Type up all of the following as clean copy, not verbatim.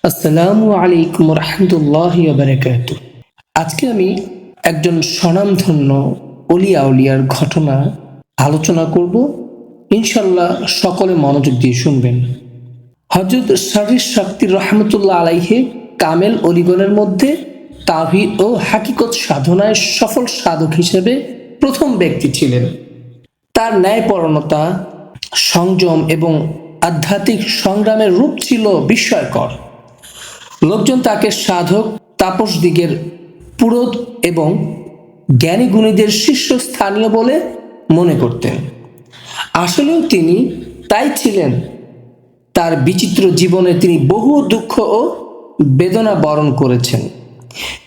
আসসালামু আলাইকুম রহমতুল্লাহি ওয়া বারাকাতুহু। আজকে আমি একজন স্বনামধন্য অলিয়া উলিয়ার ঘটনা আলোচনা করব। ইনশাল্লাহ সকলে মনোযোগ দিয়ে শুনবেন। হযরত শারির শাক্তি রহমতুল্লাহ আলাইহি কামেল অলিগণের মধ্যে তাওহীদ ও হাকিকত সাধনায় সফল সাধক হিসেবে প্রথম ব্যক্তি ছিলেন। তার ন্যায়পরায়ণতা, সংযম এবং আধ্যাত্মিক সংগ্রামের রূপ ছিল বিস্ময়কর। লোকজন তাকে সাধক, তাপসদিগের পুরোধ এবং জ্ঞানী গুণীদের শীর্ষস্থানীয় বলে মনে করতেন। আসলেও তিনি তাই ছিলেন। তার বিচিত্র জীবনে তিনি বহু দুঃখ ও বেদনা বরণ করেছেন।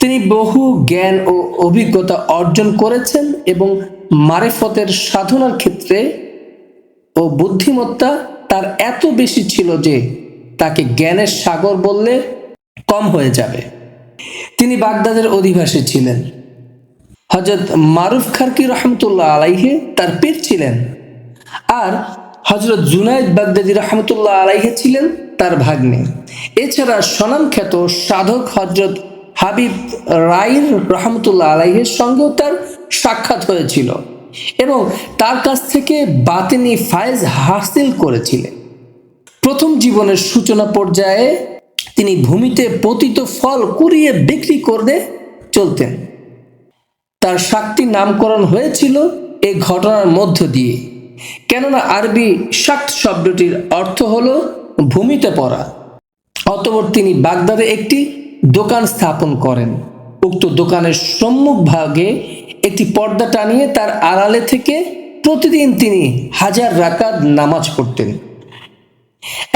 তিনি বহু জ্ঞান ও অভিজ্ঞতা অর্জন করেছেন এবং মারেফতের সাধনার ক্ষেত্রে ও বুদ্ধিমত্তা তার এত বেশি ছিল যে তাকে জ্ঞানের সাগর বললে কম হয়ে যাবে। তিনি বাগদাদের অধিবাসী ছিলেন। হযরত মারুফ খারকি রহমতুল্লাহ আলাইহি তার পীর ছিলেন, আর হযরত জুনায়েদ বাগদাদি রহমতুল্লাহ আলাইহি ছিলেন তার ভাগ্নে। এছাড়া স্বনামখ্যাত সাধক হযরত হাবিব রাইর রহমতুল্লাহ আলাইহির সঙ্গেও তার সাক্ষাৎ হয়েছিল এবং তার কাছ থেকে বাতিনি ফায়েজ হাসিল করেছিলেন। প্রথম জীবনের সূচনা পর্যায়ে তিনি ভূমিতে পতিত ফল কুড়িয়ে বিক্রি করে চলতেন। তার শাক্তির নামকরণ হয়েছিল এই ঘটনার মধ্য দিয়ে, কেননা আরবি শাক্ত শব্দটির অর্থ হলো ভূমিতে পড়া। অতঃপর তিনি বাগদাদে একটি দোকান স্থাপন করেন। উক্ত দোকানের সম্মুখ ভাগে একটি পর্দা টানিয়ে তার আড়ালে থেকে প্রতিদিন তিনি 1000 রাকাত নামাজ পড়তেন।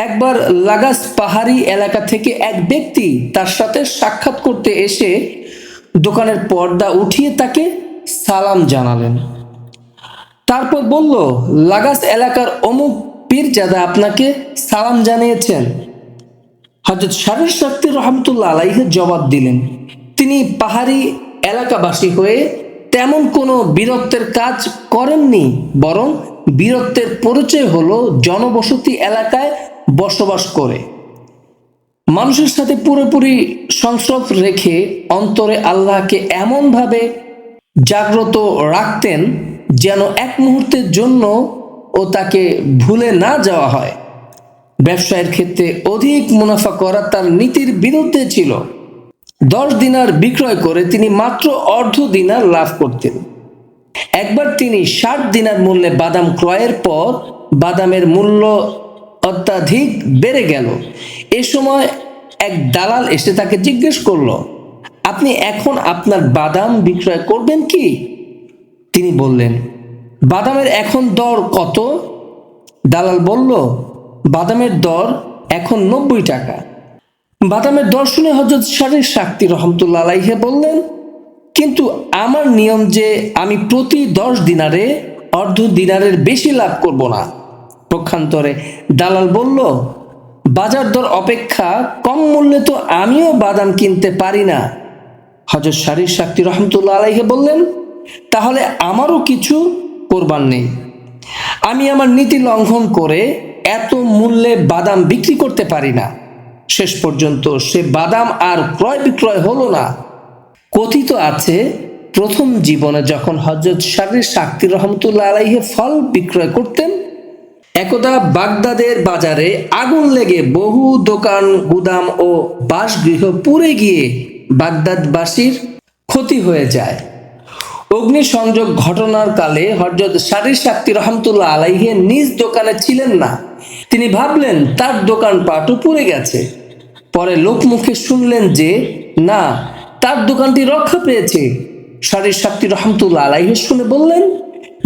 একবার লাগাস পাহাড়ি এলাকা থেকে এক ব্যক্তি তার সাথে সাক্ষাৎ করতে এসে দোকানের পর্দা উঠিয়ে তাকে সালাম জানালেন। তারপর বলল, লাগাস এলাকার অমুক পীরজাদা আপনাকে সালাম জানিয়েছেন। হযরত শারির শাক্তি রহমতুল্লাহ আলাইহি জবাব দিলেন, তিনি পাহাড়ি এলাকাবাসী হয়ে তেমন কোনো বীরত্বের কাজ করেননি, বরং বীরত্বের পরিচয় হলো জনবসতি এলাকায় বসবাস করে মানুষের সাথে পুরোপুরি সংস্রব রেখে অন্তরে আল্লাহকে এমনভাবে জাগ্রত রাখতেন যেন এক মুহূর্তের জন্য ও তাকে ভুলে না যাওয়া হয়। ব্যবসায়ের ক্ষেত্রে অধিক মুনাফা করা তার নীতির বিরুদ্ধে ছিল। 10 দিনার বিক্রয় করে তিনি মাত্র অর্ধ দিনার লাভ করতেন। একবার তিনি 60 দিনার মূল্যে বাদাম ক্রয়ের পর বাদামের মূল্য অত্যাধিক বেড়ে গেল। এ সময় এক দালাল এসে তাকে জিজ্ঞেস করলো, আপনি এখন আপনার বাদাম বিক্রয় করবেন কি? তিনি বললেন, বাদামের এখন দর কত? দালাল বলল, বাদামের দর এখন 90 টাকা। বাদামের দর শুনে হযরত শারির শাক্তি রহমতুল্লাহ আলাইহি বললেন, কিন্তু আমার নিয়ম যে আমি প্রতি 10 দিনারে অর্ধ দিনারের বেশি লাভ করব না। পক্ষান্তরে দালাল বলল, বাজার দর অপেক্ষা কম মূল্যে তো আমিও বাদাম কিনতে পারি না। হযরত শারির শাক্তি রহমতুল্লাহ আলাইহি বললেন, তাহলে আমারও কিছু করবার নেই। আমি আমার নীতি লঙ্ঘন করে এত মূল্যে বাদাম বিক্রি করতে পারি না। শেষ পর্যন্ত সে বাদাম আর ক্রয় বিক্রয় হলো না। কথিত আছে, প্রথম জীবনে যখন হযরত শারির শাক্তি রহমতুল্লাহ আলাইহি ফল বিক্রয় করতেন, একদা বাগদাদের বাজারে আগুন লেগে বহু দোকান, গুদাম ও বাসগৃহ পুড়ে গিয়ে বাগদাদবাসীর ক্ষতি হয়ে যায়। অগ্নিসংযোগ ঘটনার কালে হযরত শারির শাক্তি রহমতুল্লাহ আলাইহি নিজ দোকানে ছিলেন না। তিনি ভাবলেন তার দোকানপাটও পুড়ে গেছে। পরে লোকমুখে শুনলেন যে না, তার দোকানটি রক্ষা পেয়েছে। শারির শাক্তি রহমতুল্লাহ আলাইহি শুনে বললেন,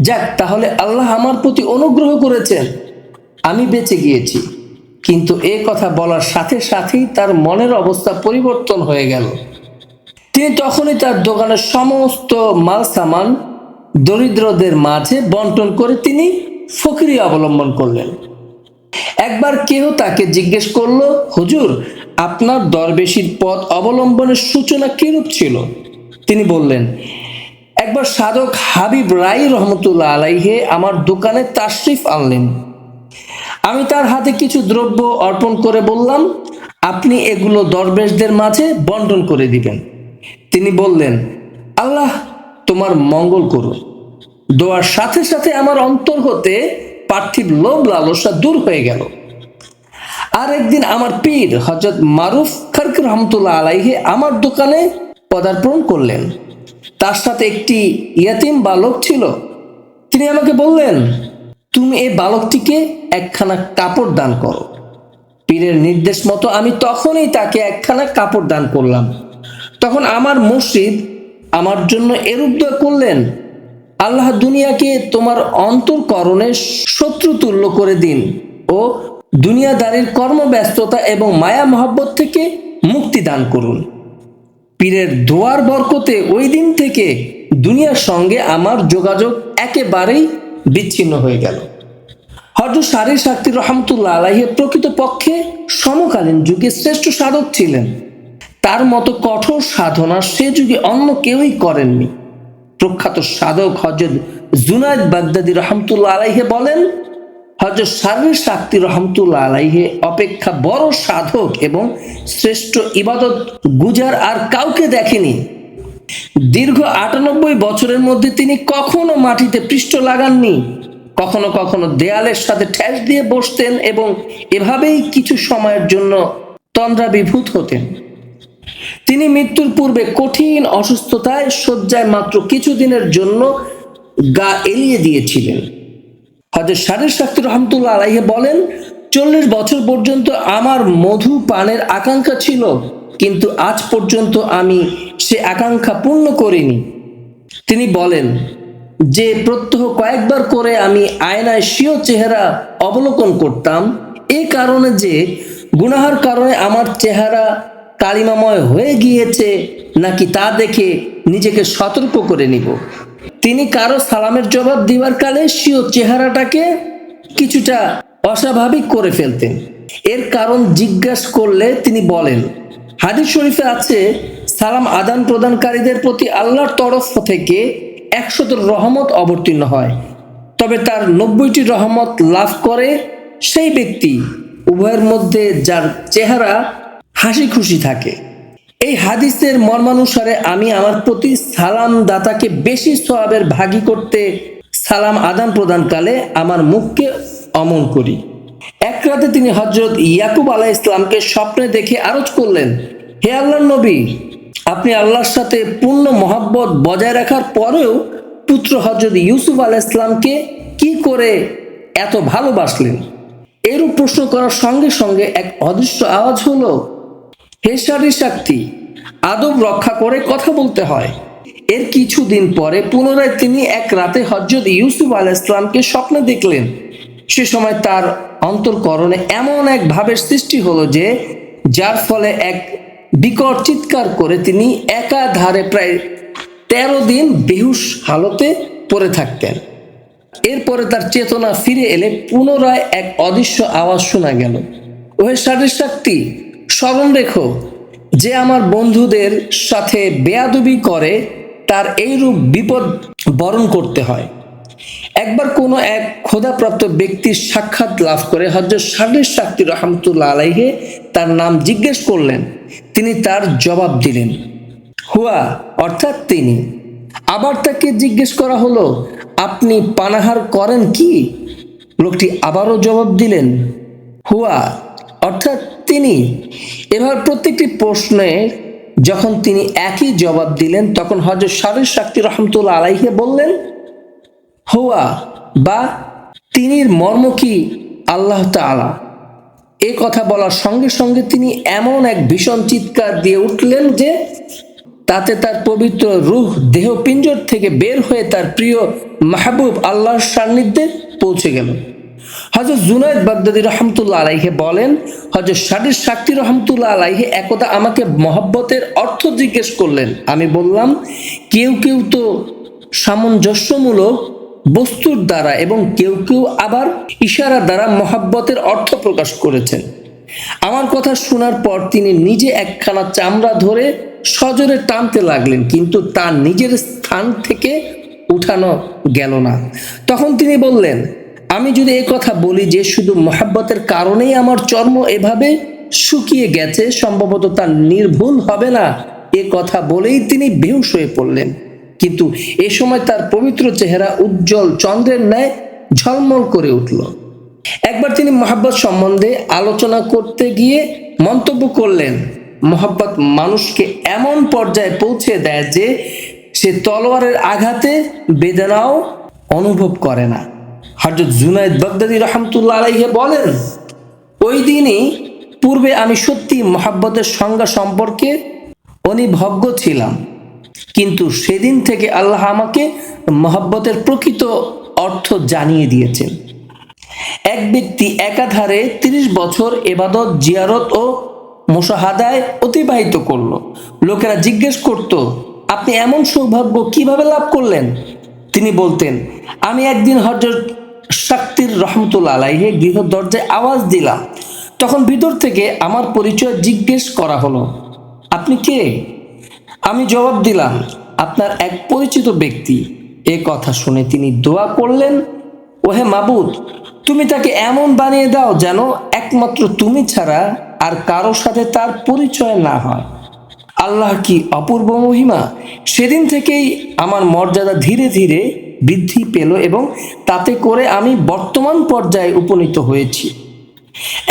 যাক, তাহলে আল্লাহ আমার প্রতি অনুগ্রহ করেছেন, আমি বেঁচে গিয়েছি। কিন্তু এ কথা বলার সাথে সাথেই তার মনের অবস্থা পরিবর্তন হয়ে গেল। তিনি তখনই তার দোকানের সমস্ত মাল সামান দরিদ্রদের মাঝে বন্টন করে তিনি ফকিরি অবলম্বন করলেন। একবার কেউ তাকে জিজ্ঞেস করলো, হুজুর, আপনার দরবেশির পথ অবলম্বনের সূচনা কিরূপ ছিল? তিনি বললেন, একবার সাধক হাবিব রাই রহমতুল্লাহ আলাইহি আমার দোকানে তাশরিফ আনলেন। আমি তার হাতে কিছু দ্রব্য অর্পণ করে বললাম, আপনি এগুলো দরবেশদের মাঝে বন্টন করে দিবেন। তিনি বললেন, আল্লাহ তোমার মঙ্গল করুন। দোয়ার সাথে সাথে আমার অন্তর হতে পার্থিব লোভ লালসা দূর হয়ে গেল। আর একদিন আমার পীর হযরত মারুফ খারকি রহমতুল্লাহ আলাইহি আমার দোকানে পদার্পণ করলেন। তার সাথে একটি ইয়াতিম বালক ছিল। তিনি আমাকে বললেন, তুমি এই বালকটিকে একখানা কাপড় দান করো। পীরের নির্দেশ মতো আমি তখনই তাকে একখানা কাপড় দান করলাম। তখন আমার মুর্শিদ আমার জন্য এরূপ দোয়া করলেন, আল্লাহ দুনিয়াকে তোমার অন্তর্করণে শত্রু তুল্য করে দিন ও দুনিয়াদারির কর্মব্যস্ততা এবং মায়া মহব্বত থেকে মুক্তি দান করুন। পীরের দোয়ার বরকতে ওই দিন থেকে দুনিয়ার সঙ্গে আমার যোগাযোগ একেবারেই বিচ্ছিন্ন হয়ে গেল। হযরত শারীর শাক্তি রহমতুল্লাহ আলাইহি প্রকৃতপক্ষে সমকালীন যুগে শ্রেষ্ঠ সাধক ছিলেন। তার মতো কঠোর সাধনা সে যুগে অন্য কেউই করেননি। প্রখ্যাত সাধক হযরত জুনায়েদ বাগদাদী রহমতুল্লাহ আলাইহি বলেন, হযরত শারীর শাক্তি রহমতুল্লাহ আলাইহি অপেক্ষা বড় সাধক এবং শ্রেষ্ঠ ইবাদত গুজার আর কাউকে দেখেনি। দীর্ঘ ৯৮ বছরের মধ্যে তিনি কখনো মাটিতে পৃষ্ঠ লাগাননি। কখনো কখনো দেয়ালের সাথে ঠেস দিয়ে বসতেন এবং এভাবেই কিছু সময়ের জন্য তন্দ্রাবিভূত হতেন। তিনি মৃত্যুর পূর্বে কঠিন অসুস্থতায় শয্যায় মাত্র কিছুদিনের জন্য গা এলিয়ে দিয়েছিলেন। হযরত শারীর শাক্তি রহমতুল্লাহ আলাইহি বলেন, ৪০ বছর পর্যন্ত আমার মধু পানের আকাঙ্ক্ষা ছিল, কিন্তু আজ পর্যন্ত আমি সে আকাঙ্ক্ষা পূর্ণ করিনি। তিনি বলেন যে প্রত্যহ কয়েকবার করে আমি আয়নায় স্বীয় চেহারা অবলোকন করতাম, এই কারণে যে গুনাহার কারণে আমার চেহারা কালিমাময় হয়ে গিয়েছে নাকি তা দেখে নিজেকে সতর্ক করে নিব। তিনি কারো সালামের জবাব দিবার কালে স্বীয় চেহারাটাকে কিছুটা অস্বাভাবিক করে ফেলতেন। এর কারণ জিজ্ঞাসা করলে তিনি বলেন, হাদিস শরীফে আছে, সালাম আদান প্রদানকারীদের প্রতি আল্লাহর তরফ থেকে ১০০ রহমত অবতীর্ণ হয়, তবে তার ৯০টি রহমত লাভ করে সেই ব্যক্তি উভয়ের মধ্যে যার চেহারা হাসি খুশি থাকে। এই হাদিসের মর্মানুসারে আমি আমার প্রতি সালাম দাতাকে বেশি সওয়াবের ভাগী করতে সালাম আদান প্রদানকালে আমার মুখকে অমন করি। এক রাতে তিনি হযরত ইয়াকুব আলাইহিস সালামকে স্বপ্নে দেখে আরজ করলেন, হে আল্লাহর নবী, আপনি আল্লাহর সাথে পূর্ণ মহব্বত বজায় রাখার পরেও পুত্র হযরত ইউসুফ আলাইহিস সালামকে কি করে এত ভালোবাসলেন? এরূপ প্রশ্ন করার সঙ্গে সঙ্গে এক অদৃশ্য আওয়াজ হলো, হে শারীর শাক্তি, আদব রক্ষা করে কথা বলতে হয়। এর কিছুদিন পরে পুনরায় তিনি এক রাতে হযরত ইউসুফ আলাইহিস সালামকে স্বপ্নে দেখলেন। সে সময় তার অন্তর্করণে এমন এক ভাবের সৃষ্টি হলো যে যার ফলে এক বিকট চিৎকার করে তিনি একাধারে প্রায় ১৩ দিন বেহুশ হালতে পড়ে থাকতেন। এরপরে তার চেতনা ফিরে এলে পুনরায় এক অদৃশ্য আওয়াজ শোনা গেল, ওহে শারীর শাক্তি, স্মরণ রেখো, যে আমার বন্ধুদের সাথে বেয়াদবি করে তার এইরূপ বিপদ বরণ করতে হয়। একবার কোনো এক খোদাপ্রাপ্ত ব্যক্তির সাক্ষাৎ লাভ করে হযরত শারীর শাক্তি রহমতুল্লাহ আলাইহি তার নাম জিজ্ঞেস করলেন। তিনি তার জবাব দিলেন, হুয়া, অর্থাৎ তিনি। আবার তাকে জিজ্ঞেস করা হলো, আপনি পানাহার করেন কি? লোকটি আবারও জবাব দিলেন, হুয়া, অর্থাৎ তিনি। এবার প্রত্যেকটি প্রশ্নের যখন তিনি একই জবাব দিলেন তখন হযরত শারীর শাক্তি রহমতুল্লাহ আলাইহি বললেন, হুয়া বা তিনির মর্ম কি আল্লাহ তাআলা। এ কথা বলার সঙ্গে সঙ্গে তিনি এমন এক ভীষণ চিৎকার দিয়ে উঠলেন যে তাতে তার পবিত্র রূহ দেহ পিঞ্জর থেকে বের হয়ে তার প্রিয় মাহবুব আল্লাহর সান্নিধ্যে পৌঁছে গেল। হযরত জুনায়েদ বাগদাদী রহমতুল্লাহ আলাইহি বলেন, হযরত শারীর শাক্তি রহমতুল্লাহ আলাইহি একদা আমাকে মহব্বতের অর্থ জিজ্ঞেস করলেন। আমি বললাম, কেউ কেউ তো সামঞ্জস্যমূলক বস্তুর দ্বারা এবং কেউ কেউ আবার ইশারা দ্বারা মহব্বতের অর্থ প্রকাশ করেছেন। আমার কথা শোনার পর তিনি নিজে একখানা চামড়া ধরে সজোরে টানতে লাগলেন, কিন্তু তার নিজের স্থান থেকে উঠানো গেল না। তখন তিনি বললেন, আমি যদি এই কথা বলি যে শুধু মহব্বতের কারণেই আমার চর্ম এভাবে শুকিয়ে গেছে, সম্ভবত তার নির্ভুল হবে না, এ কথা বলেই তিনি বেহুশ হয়ে পড়লেন। কিন্তু এ সময় তার পবিত্র চেহারা উজ্জ্বল চন্দ্রের ন্যায় ঝলমল করে উঠল। একবার তিনি মহাব্বত সম্বন্ধে আলোচনা করতে গিয়ে মন্তব্য করলেন, মহাব্বত মানুষকে এমন পর্যায়ে পৌঁছে দেয় যে সে তলোয়ারের আঘাতে বেদনাও অনুভব করে না। হযরত জুনায়েদ বাগদাদী রাহমাতুল্লাহ আলাইহি বলেন, ওই দিনই পূর্বে আমি সত্যি মহাব্বতের সংজ্ঞা সম্পর্কে অনিভজ্ঞ ছিলাম, কিন্তু সেদিন থেকে আল্লাহ আমাকে মহাব্বতের প্রকৃত অর্থ জানিয়ে দিয়েছেন। এক ব্যক্তি একাধারে 30 বছর ইবাদত, জিয়ারত ও মুশাহাদায় অতিবাহিত করল। লোকেরা জিজ্ঞেস করত, আপনি এমন সৌভাগ্য কিভাবে লাভ করলেন? তিনি বলতেন, আমি একদিন হযরত শাক্তির রহমতুল্লাহ আলাইহি গৃহ দরজায় আওয়াজ দিলাম। তখন ভিতর থেকে আমার পরিচয় জিজ্ঞেস করা হলো, আপনি কে? আমি জবাব দিলাম, আপনার এক পরিচিত ব্যক্তি। এ কথা শুনে তিনি দোয়া করলেন, ওহে মাবুদ, তুমি তাকে এমন বানিয়ে দাও যেন একমাত্র তুমি ছাড়া আর কারো সাথে তার পরিচয় না হয়। আল্লাহ কি অপূর্ব মহিমা! সেদিন থেকেই আমার মর্যাদা ধীরে ধীরে বৃদ্ধি পেল এবং তাতে করে আমি বর্তমান পর্যায়ে উপনীত হয়েছি।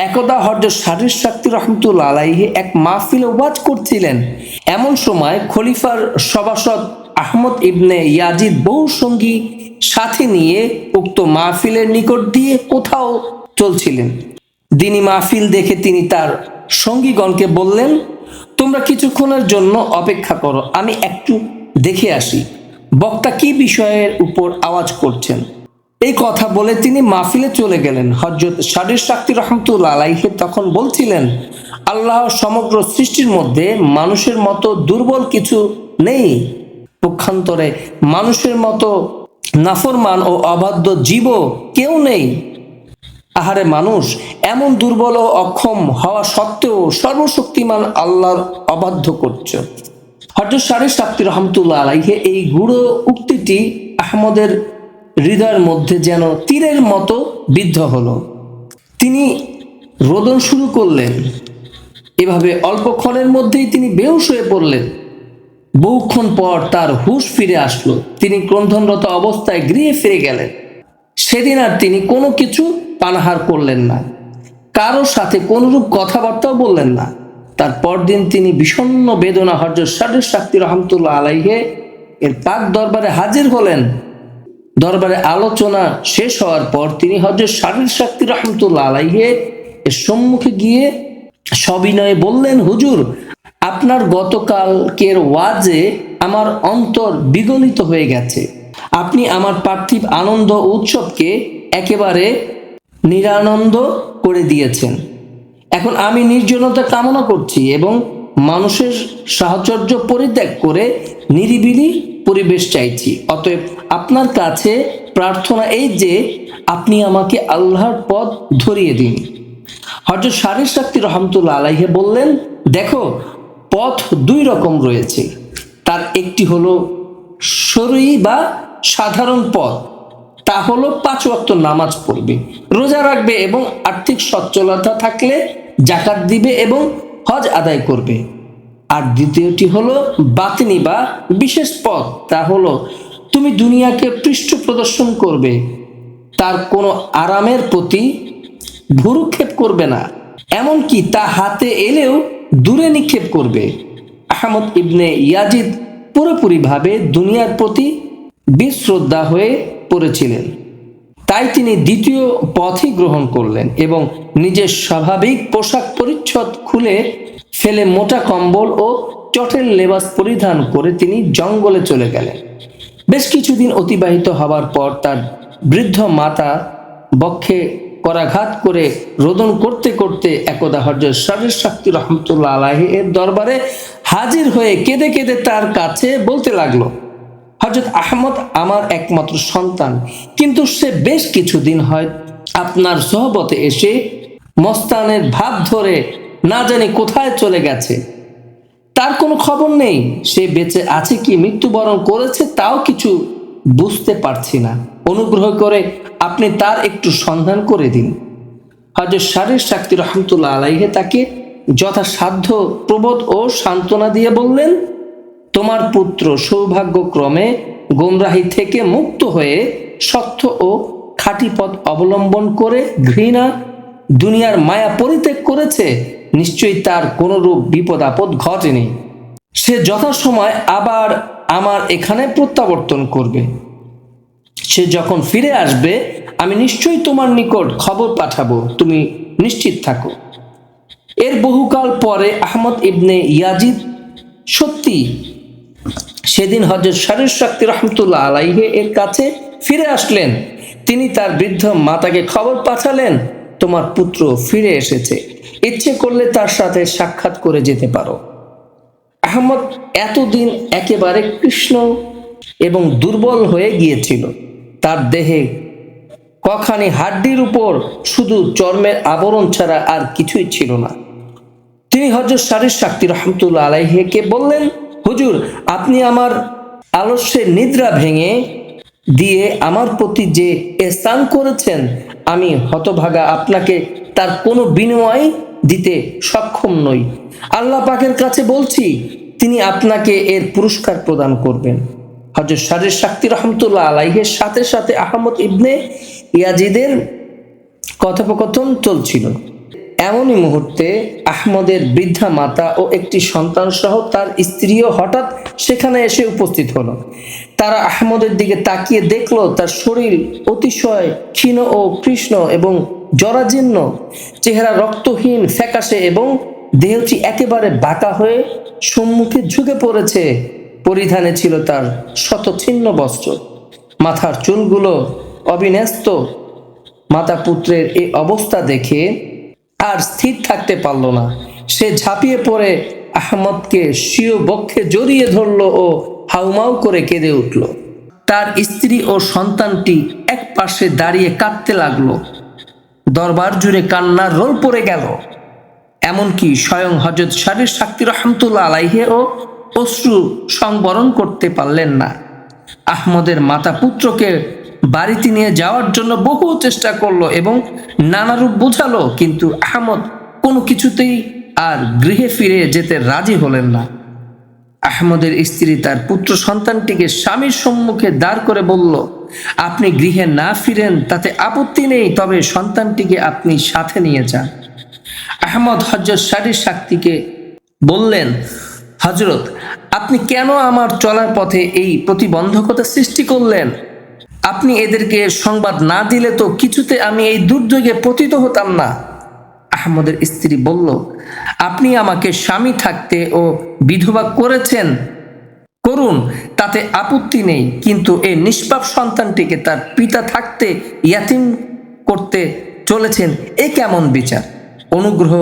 একদা হযরত শারির শাক্তি রহমতুল্লাহ আলাইহি এক মাহফিলে ওয়াজ করছিলেন। এমন সময় খলিফার সভাসদ আহমদ ইবনে ইয়াজিদ বহু সঙ্গী সাথে নিয়ে উক্ত মাহফিলের নিকট দিয়ে কোথাও চলছিলেন। দিনী মাহফিল দেখে তিনি তার সঙ্গীগণকে বললেন, তোমরা কিছুক্ষণের জন্য অপেক্ষা করো, আমি একটু দেখে আসি বক্তা কি বিষয়ের উপর আওয়াজ করছেন। এই কথা বলে তিনি মাহফিলে চলে গেলেন। হযরত শারির শাক্তি রহমতুল্লাহ আলাইহি তখন বলছিলেন, আল্লাহ সমগ্র সৃষ্টির মধ্যে মানুষের মতো দুর্বল কিছু নেই, পক্ষান্তরে মানুষের মতো নাফরমান ও অবাধ্য জীবও কেউ নেই। আহারে মানুষ, এমন দুর্বল ও অক্ষম হওয়া সত্ত্বেও সর্বশক্তিমান আল্লাহর অবাধ্য করছো। হযরত শারির শাক্তি রহমতুল্লাহ আলাইহি এই গূঢ় উক্তিটি আহমদের হৃদয়ের মধ্যে যেন তীরের মতো বিদ্ধ হলো। তিনি রোদন শুরু করলেন। এভাবে অল্পক্ষণের মধ্যেই তিনি বেহুশ হয়ে পড়লেন। বহুক্ষণ পর তার হুঁশ ফিরে আসলো। তিনি ক্রন্দনরত অবস্থায় গৃহে ফিরে গেলেন। সেদিন আর তিনি কোনো কিছু পানাহার করলেন না, কারোর সাথে কোনরূপ কথাবার্তাও বললেন না। তার পরদিন তিনি বিষণ্ণ বেদনা হযরত শারির শাক্তি রহমতুল্লাহ আলাইহি এর পাক দরবারে হাজির হলেন। দরবারে আলোচনা শেষ হওয়ার পর তিনি হযরত শারির শাক্তি রহমতুল্লাহ আলাইহি এর সম্মুখে গিয়ে সবিনয়ে বললেন, হুজুর, আপনার গতকালকের ওয়াজে আমার অন্তর বিগলিত হয়ে গেছে। আপনি আমার পার্থিব আনন্দ উৎসবকে একেবারে নিরানন্দ করে দিয়েছেন। এখন আমি নির্জনতা কামনা করছি এবং মানুষের সাহচর্য পরিত্যাগ করে নিরিবিলি পরিবেশ চাইছি। অতএব আপনার কাছে প্রার্থনা এই যে আপনি আমাকে আল্লাহর পথ ধরিয়ে দিন। হযরত শারির শাক্তি রহমতুল্লাহ আলাইহি বললেন, দেখো, পথ দুই রকম রয়েছে। তার একটি হলো শরঈ বা সাধারণ পথ, তা হলো 5 ওয়াক্ত নামাজ পড়বে, রোজা রাখবে এবং আর্থিক সচ্ছলতা থাকলে যাকাত দিবে এবং হজ আদায় করবে। আর দ্বিতীয়টি হলো বাতিনি বা বিশেষ পথ, তা হলো তুমি দুনিয়াকে পৃষ্ঠ প্রদর্শন করবে, তার কোনো আরামের প্রতি ভুরুক্ষেপ করবে না, এমনকি তা হাতে এলেও দূরে নিক্ষেপ করবে। আহমদ ইবনে ইয়াজিদ পুরোপুরিভাবে দুনিয়ার প্রতি বিশ্রদ্ধা হয়ে পড়েছিলেন। তাই তিনি দ্বিতীয় পথই গ্রহণ করলেন এবং নিজের স্বাভাবিক পোশাক পরিচ্ছদ খুলে ফেলে মোটা কম্বল ও চটের লেবাস পরিধান করে তিনি জঙ্গলে চলে গেলেন। বেশ কিছুদিন অতিবাহিত হবার পর তার বৃদ্ধ মাতা বক্ষে করাঘাত করে রোদন করতে করতে একদা হযরত শারির শাক্তি রহমতুল্লাহ আলাইহি এর দরবারে হাজির হয়ে কেঁদে কেঁদে তার কাছে বলতে লাগলো, হযরত আহমদ আমার একমাত্র সন্তান, কিন্তু সে বেশ কিছুদিন হয় আপনার সোহবতে এসে মস্তানের ভাব ধরে না জানি কোথায় চলে গেছে। তার কোনো খবর নেই, সে বেঁচে আছে কি মৃত্যুবরণ করেছে তাও কিছু বুঝতে পারছি না। অনুগ্রহ করে আপনি তার একটু সন্ধান করে দিন। হযরত শারির শাক্তি রহমতুল্লাহ আলাইহি তাকে যথাসাধ্য প্রবোধ ও সান্ত্বনা দিয়ে বললেন, তোমার পুত্র সৌভাগ্যক্রমে গোমরাহি থেকে মুক্ত হয়ে সত্য ও খাঁটি পথ অবলম্বন করে ঘৃণা দুনিয়ার মায়া পরিত্যাগ করেছে। নিশ্চয়ই তার কোনরূপ বিপদ আপদ ঘটেনি। সে যথাসময় আবার আমার এখানে প্রত্যাবর্তন করবে। সে যখন ফিরে আসবে আমি নিশ্চয়ই তোমার নিকট খবর পাঠাবো, তুমি নিশ্চিত থাকো। এর বহুকাল পরে আহমদ ইবনে ইয়াজিদ সত্যি সেদিন হযরত শারির সাক্তি রহমতুল্লাহ আলাইহি এর কাছে ফিরে আসলেন। তিনি তার বৃদ্ধ মাতাকে খবর পাঠালেন, তোমার পুত্র ফিরে এসেছে, ইচ্ছে করলে তার সাথে সাক্ষাৎ করে যেতে পারো। আহমদ এতদিন একেবারে কৃষ্ণ এবং দুর্বল হয়ে গিয়েছিল। তার দেহে কখানি হাড্ডির উপর শুধু চর্মের আবরণ ছাড়া আর কিছুই ছিল না। তিনি হযরত শারির সাক্তি রহমতুল্লাহ আলাইহিকে বললেন, হুজুর, আপনি আমার আলস্যের নিদ্রা ভেঙে দিয়ে আমার প্রতি যে এহসান করেছেন, আমি হতভাগা আপনাকে তার কোনো বিনিময় দিতে সক্ষম নই। আল্লাহ পাকের কাছে বলছি, তিনি আপনাকে এর পুরস্কার প্রদান করবেন। হযরত শারির সাক্তি রহমতুল্লাহ আলাইহির সাথে সাথে আহমদ ইবনে ইয়াজিদের কথোপকথন চলছিল। এমনই মুহূর্তে আহমদের বৃদ্ধা মাতা ও একটি সন্তান সহ তার স্ত্রীও হঠাৎ সেখানে এসে উপস্থিত হলো। তারা আহমদের দিকে তাকিয়ে দেখলো তার শরীর অতিশয় ক্ষীণ ও কৃষ্ণ এবং জরাজীর্ণ, চেহারা রক্তহীন ফ্যাকাশে এবং দেহটি একেবারে বাঁকা হয়ে সম্মুখে ঝুঁকে পড়েছে। পরিধানে ছিল তার শতছিন্ন বস্ত্র, মাথার চুলগুলো অবিন্যস্ত। মাতা পুত্রের এই অবস্থা দেখে আর স্থির থাকতে পারল না। সে ঝাঁপিয়ে পড়ে আহমদকে স্বীয় বক্ষে জড়িয়ে ধরল ও হাউমাউ করে কেঁদে উঠল। তার স্ত্রী ও সন্তানটি এক পাশে দাঁড়িয়ে কাঁদতে লাগলো। দরবার জুড়ে কান্নার রোল পড়ে গেল। এমনকি স্বয়ং হযরত শারির সাক্তি রহমতুল্লাহ আলাইহি ও অশ্রু সংবরণ করতে পারলেন না। আহমদের মাতা পুত্রকে বাড়িতে নিয়ে যাওয়ার জন্য বহু চেষ্টা করলো এবং নানারূপ বোঝালো, কিন্তু আহমদ কোনো কিছুতেই আর গৃহে ফিরে যেতে রাজি হলেন না। আহমদের স্ত্রী তার পুত্র সন্তানটিকে স্বামীর সম্মুখে দাঁড় করে বলল, আপনি গৃহে না ফিরেন তাতে আপত্তি নেই, তবে সন্তানটিকে আপনি সাথে নিয়ে যান। আহমদ হযরত শারির সাক্তিকে বললেন, হযরত, আপনি কেন আমার চলার পথে এই প্রতিবন্ধকতা সৃষ্টি করলেন? আপনি এদেরকে সংবাদ না দিলে তো কিছুতে আমি এই দুর্যোগে পতিত হতাম না। আহমদের স্ত্রী বলল, আপনি আমাকে স্বামী থাকতে ও বিধবা করেছেন, করুন, তাতে আপত্তি নেই, কিন্তু এই নিষ্পাপ সন্তানটিকে তার পিতা থাকতে ইয়াতীম করতে চলেছেন, এ কেমন বিচার? অনুগ্রহ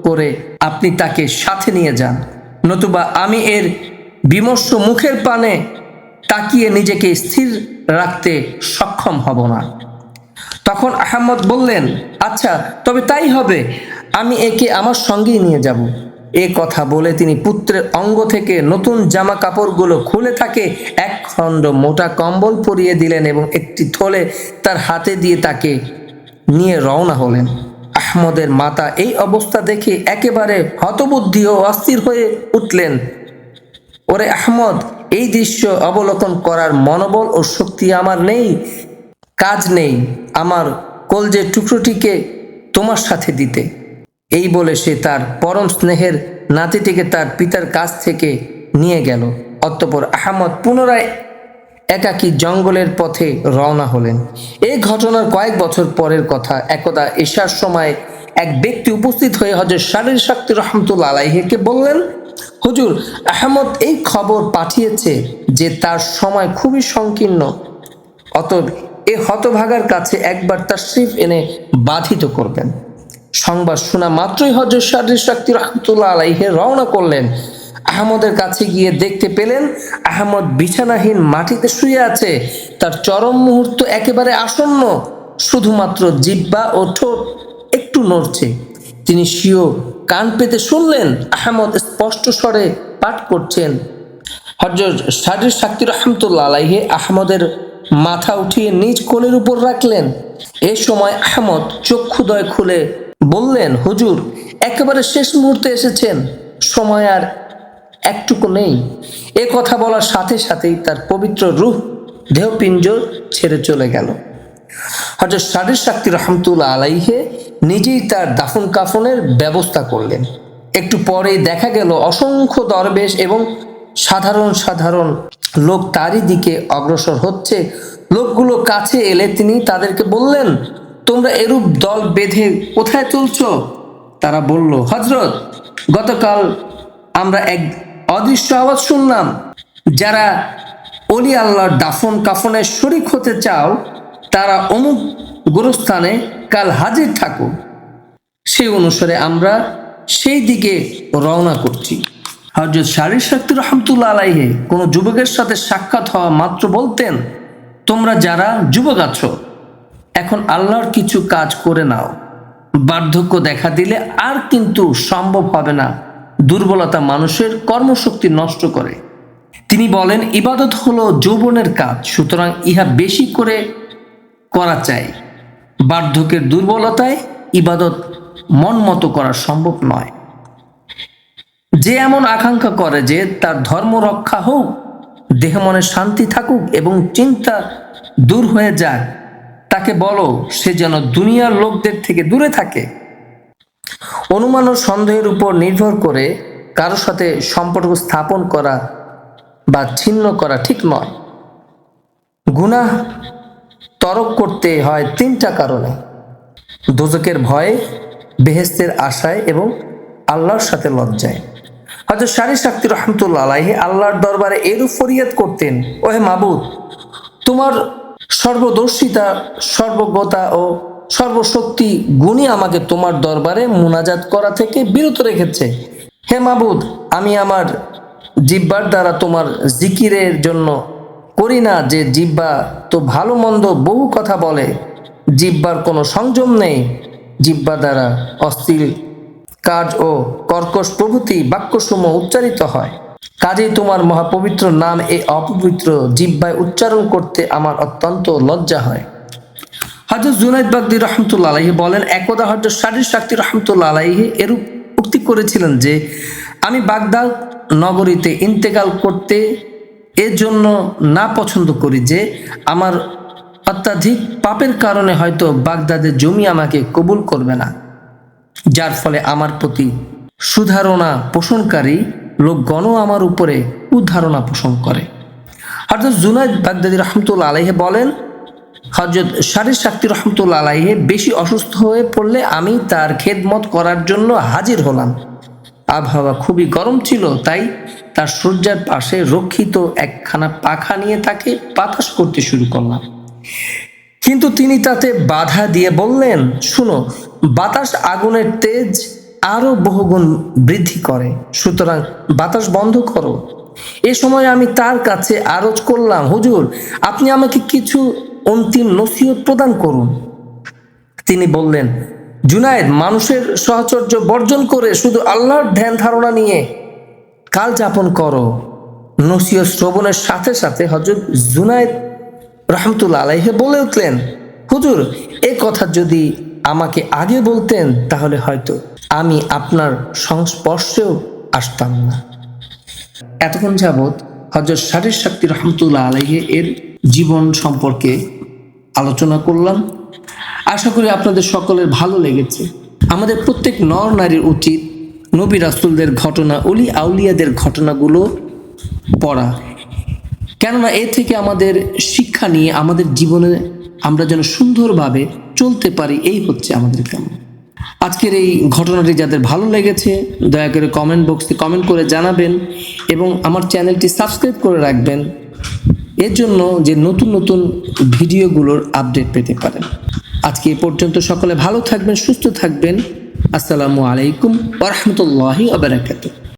করে আপনি তাকে সাথে নিয়ে যান, নতুবা আমি এর বিমর্ষ মুখের পানে তাকিয়ে নিজেকে স্থির রাখতে সক্ষম হব না। তখন আহমদ বললেন, আচ্ছা, তবে তাই হবে, আমি একে আমার সঙ্গেই নিয়ে যাব। এ কথা বলে তিনি পুত্রের অঙ্গ থেকে নতুন জামা কাপড়গুলো খুলে তাকে এক খণ্ড মোটা কম্বল পরিয়ে দিলেন এবং একটি থলে তার হাতে দিয়ে তাকে নিয়ে রওনা হলেন। আহমদের মাতা এই অবস্থা দেখে একেবারে হতবুদ্ধি ও অস্থির হয়ে উঠলেন। ওরে আহমদ, এই দৃশ্য অবলোকন করার মনোবল ও শক্তি আমার নেই, কাজ নেই আমার কলজের টুকরোটিকে তোমার সাথে দিতে। এই বলে সে তার পরম স্নেহের নাতিটিকে তার পিতার কাছ থেকে নিয়ে গেল। অতঃপর আহমদ পুনরায় একাকী জঙ্গলের পথে রওনা হলেন। এই ঘটনার কয়েক বছর পরের কথা। একদা এশার সময় এক ব্যক্তি উপস্থিত হয়ে হযরত শারির সাক্তি রহমতুল্লাহ আলাইহিকে বললেন, হুজুর, আহমদ এই খবর পাঠিয়েছে যে তার সময় খুবই সংকীর্ণ, অতএব এ হতভাগার কাছে একবার তাশরিফ এনে বাধিত করবেন। সংবাদ শোনা মাত্রই হযরত শারির সাক্তি রহমতুল্লাহ আলাইহি রওনা করলেন। আহমদের কাছে গিয়ে দেখতে পেলেন আহমদ বিছানাহীন মাটিতে শুয়ে আছে। তার চরম মুহূর্ত একেবারে আসন্ন, শুধুমাত্র জিহ্বা ও ঠোঁট একটু নড়ছে। তিনি স্বীয় কান পেতে শুনলেন আহমদ স্পষ্ট স্বরে পাঠ করছেন। হযরত শারির সাক্তি রহমতুল্লাহ আলাইহি আহমদের মাথা উঠিয়ে নিজ কোলের উপর রাখলেন। এ সময় আহমদ চক্ষুদয় খুলে বললেন, হুজুর, একেবারে শেষ মুহূর্তে এসেছেন, সময় আর একটুকু নেই। এ কথা বলার সাথে সাথেই তার পবিত্র রূহ দেহপিঞ্জর ছেড়ে চলে গেল। হযরত শারির সাক্তি রহমতুল্লাহ আলাইহে নিজেই তার দাফন কাফনের ব্যবস্থা করলেন। একটু পরেই দেখা গেল অসংখ্য দরবেশ এবং সাধারণ সাধারণ লোক তারই দিকে অগ্রসর হচ্ছে। লোকগুলো কাছে এলে তিনি তাদেরকে বললেন, তোমরা এরূপ দল বেঁধে কোথায় চলছ? তারা বলল, হযরত, গতকাল আমরা এক অদৃশ্য আওয়াজ শুনলাম, যারা অলি আল্লাহর দাফন কাফনে শরীক হতে চাও তারা অমুক গোরস্থানে কাল হাজির থাকো। সেই অনুসারে আমরা সেই দিকে রওনা করছি। হযরত শারির সাক্তি রহমতুল্লাহ আলাইহি কোনো যুবকের সাথে সাক্ষাৎ হওয়া মাত্র বলতেন, তোমরা যারা যুবক আছো এখন আল্লাহর কিছু কাজ করে নাও। বার্ধক্য দেখা দিলে আর কিন্তু সম্ভব হবে না। দুর্বলতা মানুষের কর্মশক্তি নষ্ট করে। তিনি বলেন, ইবাদত হলো যৌবনের কাজ, সুতরাং ইহা বেশি করে করা চাই। বার্ধক্যের দুর্বলতায় ইবাদত মন মতো করা সম্ভব নয়। যে এমন আকাঙ্ক্ষা করে যে তার ধর্ম রক্ষা হোক, দেহ মনে শান্তি থাকুক এবং চিন্তা দূর হয়ে যাক, তাকে বলো সে যেন দুনিয়ার লোকদের থেকে দূরে থাকে। অনুমান ও সন্দেহের উপর নির্ভর করে কারো সাথে সম্পর্ক স্থাপন করা বা ছিন্ন করা ঠিক নয়। গুনাহ তরক করতে হয় তিনটা কারণে: দোজকের ভয়ে, বেহেশতের আশায় এবং আল্লাহর সাথে লজ্জায়। হযরত শারির সাক্তি রহমতুল্লাহ আলাইহি আল্লাহর দরবারে এরূপ ফরিয়াদ করতেন, ওহে মাবুদ, তোমার সর্বদর্শিতা, সর্বজ্ঞতা ও সর্বশক্তি গুণই আমাকে তোমার দরবারে মুনাজাত করা থেকে বিরত রেখেছে। হে মাবুদ, আমি আমার জিহ্বার দ্বারা তোমার জিকিরের জন্য করি না যে জিহ্বা তো ভালো মন্দ বহু কথা বলে, জিহ্বার কোনো সংযম নেই, জিহ্বা দ্বারা অশ্লীল কাজ ও কর্কশ প্রভৃতি বাক্যসমূহ উচ্চারিত হয়। কাজেই তোমার মহাপবিত্র নাম এই অপবিত্র জিহ্বায় উচ্চারণ করতে আমার অত্যন্ত লজ্জা হয়। হযরত জুনাইদ বাগদি রহমতুল্লাহ আলাইহি বলেন, একদা হযরত শারির সাক্তি রহমতুল্লাহ আলাইহি এরূপ উক্তি করেছিলেন যে, আমি বাগদাদ নগরীতে ইন্তেকাল করতে এর জন্য না পছন্দ করি যে আমার অত্যাধিক পাপের কারণে হয়তো বাগদাদের জমি আমাকে কবুল করবে না, যার ফলে আমার প্রতি সুধারণা পোষণকারী লোকগণও আমার উপরে কুধারণা পোষণ করে। হযরত জুনাইদ বাগদাদি রহমতুল্লাহ আলাইহি বলেন, হযরত শারির সাক্তি রহমতুল্লাহ আলাইহি বেশি অসুস্থ হয়ে পড়লে আমি তার খেদমত করার জন্য হাজির হলাম। আবহাওয়া খুবই গরম ছিল, তাই তার শয্যার পাশে রক্ষিত একখানা পাখা নিয়ে তাকে বাতাস করতে শুরু করলাম। কিন্তু তিনি তাতে বাধা দিয়ে বললেন, শুনো, বাতাস আগুনের তেজ আরো বহুগুণ বৃদ্ধি করে, সুতরাং বাতাস বন্ধ করো। এ সময় আমি তার কাছে আরজ করলাম, হুজুর, আপনি আমাকে কিছু অন্তিম নসিহত প্রদান করুন। তিনি বললেন, জুনায়েদ, মানুষের সাহচর্য বর্জন করে শুধু আল্লাহর ধ্যান ধারণা নিয়ে কাল যাপন করো। নসিহত শ্রবণের সাথে সাথে হযরত জুনায়েদ রহমতুল্লাহ আলাইহি বলে উঠলেন, হুজুর, এ কথা যদি আমাকে আগে বলতেন তাহলে হয়তো আমি আপনার সংস্পর্শেও আসতাম না। এতক্ষণ যাবৎ হযরত শারির সাক্তি রহমতুল্লাহ আলাইহি এর জীবন সম্পর্কে আলোচনা করলাম। আশা করি আপনাদের সকলের ভালো লেগেছে। আমাদের প্রত্যেক নর নারীর উচিত নবী রাসূলদের ঘটনা, অলি আউলিয়াদের ঘটনাগুলো পড়া, কেননা এ থেকে আমাদের শিক্ষা নিয়ে আমাদের জীবনে আমরা যেন সুন্দরভাবে চলতে পারি, এই হচ্ছে আমাদের কাম্য। আজকের এই ঘটনাটি যাদের ভালো লেগেছে দয়া করে কমেন্ট বক্সে কমেন্ট করে জানাবেন এবং আমার চ্যানেলটি সাবস্ক্রাইব করে রাখবেন, এর জন্য যে নতুন নতুন ভিডিওগুলোর আপডেট পেতে পারেন। আজকে এ পর্যন্ত, সকলে ভালো থাকবেন, সুস্থ থাকবেন। আসসালামু আলাইকুম ওয়া রাহমাতুল্লাহি ওয়া বারাকাতুহু।